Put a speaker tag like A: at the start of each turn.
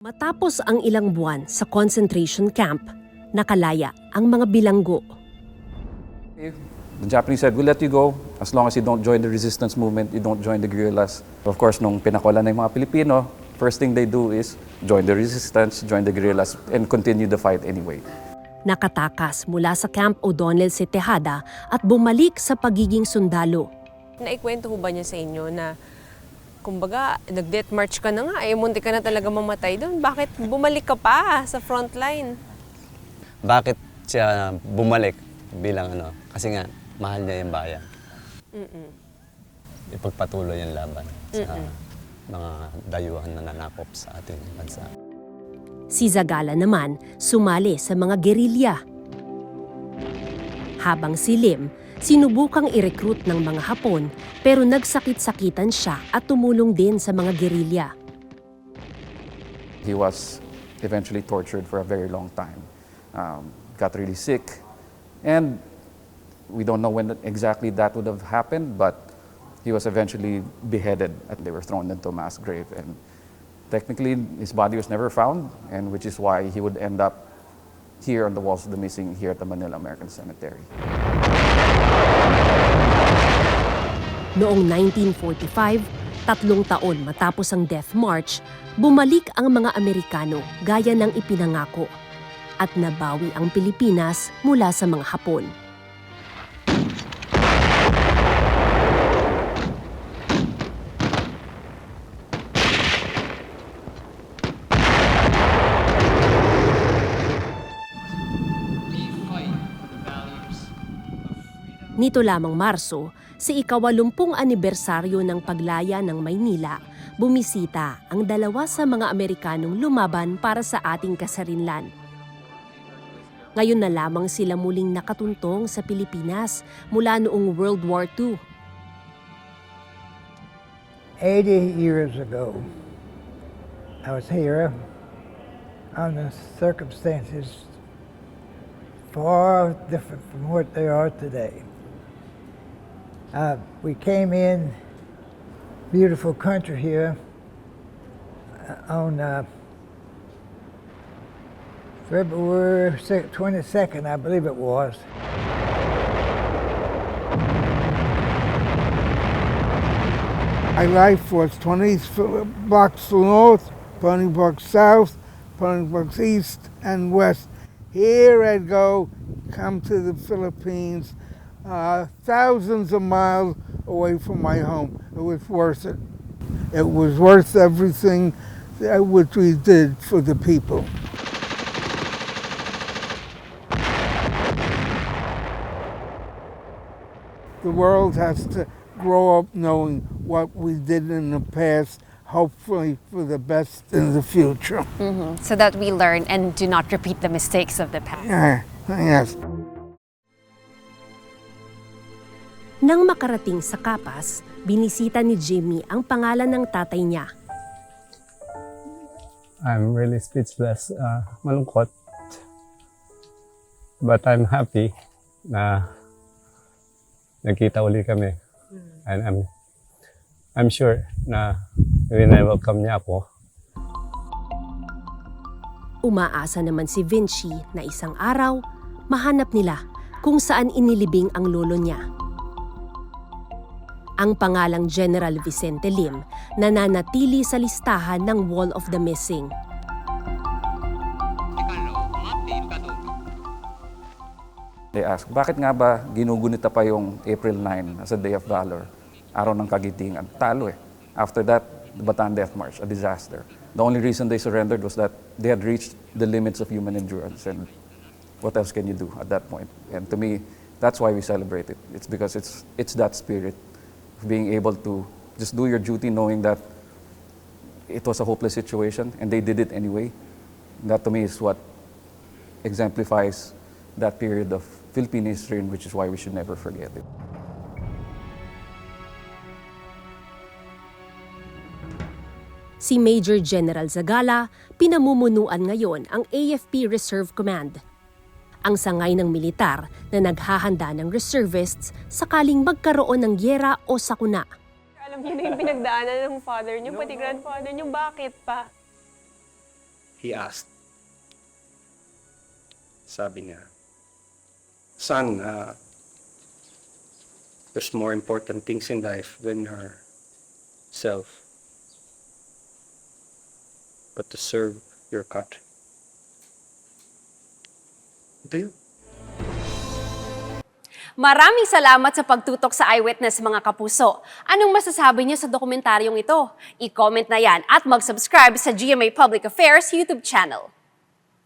A: Matapos ang ilang buwan sa concentration camp, nakalaya ang mga bilanggo.
B: The Japanese said, we'll let you go as long as you don't join the resistance movement, you don't join the guerrillas. Of course, nung pinakawalan ng mga Pilipino, first thing they do is join the resistance, join the guerrillas, and continue the fight anyway.
A: Nakatakas mula sa Camp O'Donnell si Tejada at bumalik sa pagiging sundalo.
C: Naikwento ho ba niya sa inyo na kumbaga, nag-death march ka na nga, munti ka na talaga mamatay doon. Bakit bumalik ka pa sa front line?
D: Bakit siya bumalik bilang Kasi nga, mahal niya yung bayan. Ipagpatuloy yung laban sa mga dayuhan na nanakop sa ating bansa.
A: Si Zagala naman sumali sa mga gerilya. Habang si Lim, sinubukang i-recruit ng mga Hapon pero nagsakit-sakitan siya at tumulong din sa mga gerilya.
B: He was eventually tortured for a very long time. Got really sick. And we don't know when exactly that would have happened, but he was eventually beheaded and they were thrown into a mass grave. And technically, his body was never found, and which is why he would end up here on the walls of the missing here at the Manila American Cemetery.
A: Noong 1945, 3 taon matapos ang Death March, bumalik ang mga Amerikano gaya ng ipinangako at nabawi ang Pilipinas mula sa mga Hapon. Nito lamang Marso, sa ika-80 anibersaryo ng paglaya ng Maynila, bumisita ang 2 sa mga Amerikanong lumaban para sa ating kasarinlan. Ngayon na lamang sila muling nakatuntong sa Pilipinas mula noong World War II.
E: 80 years ago, I was here under circumstances far different from what they are today. We came in beautiful country here on February 22nd, I believe it was.
F: My life was 20 blocks north, 20 blocks south, 20 blocks east and west. Here I'd go, come to the Philippines, thousands of miles away from my home. It was worth it. It was worth everything which we did for the people. The world has to grow up knowing what we did in the past, hopefully for the best in the future.
G: So that we learn and do not repeat the mistakes of the past.
F: Yes.
A: Nang makarating sa Capas, binisita ni Jimmy ang pangalan ng tatay niya.
H: I'm really speechless, malungkot. But I'm happy na nagkita uli kami. And I'm sure na welcome niya ako.
A: Umaasa naman si Vinci na isang araw, mahanap nila kung saan inilibing ang lolo niya. Ang pangalang General Vicente Lim nananatili sa listahan ng Wall of the Missing.
B: They asked, bakit nga ba ginugunita pa yung April 9 as a Day of Valor, araw ng kagitingan? Talo eh. After that, the Bataan Death March, a disaster. The only reason they surrendered was that they had reached the limits of human endurance, and what else can you do at that point? And to me, that's why we celebrate it. It's because it's that spirit of being able to just do your duty knowing that it was a hopeless situation and they did it anyway. That to me is what exemplifies that period of Philippine history, and which is why we should never forget it.
A: Si Major General Zagala, pinamumunuan ngayon ang AFP Reserve Command. Ang sangay ng militar na naghahanda ng reservists sakaling magkaroon ng gyera o sakuna.
C: Alam niyo na yung pinagdaanan ng father niyo, pati grandfather niyo, bakit pa?
I: he asked. Sabi niya, "Son, there's more important things in life than yourself, but to serve your country." Ito yun.
A: Maraming salamat sa pagtutok sa Eyewitness mga kapuso. Anong masasabi niyo sa dokumentaryong ito? I-comment na yan at mag-subscribe sa GMA Public Affairs YouTube channel.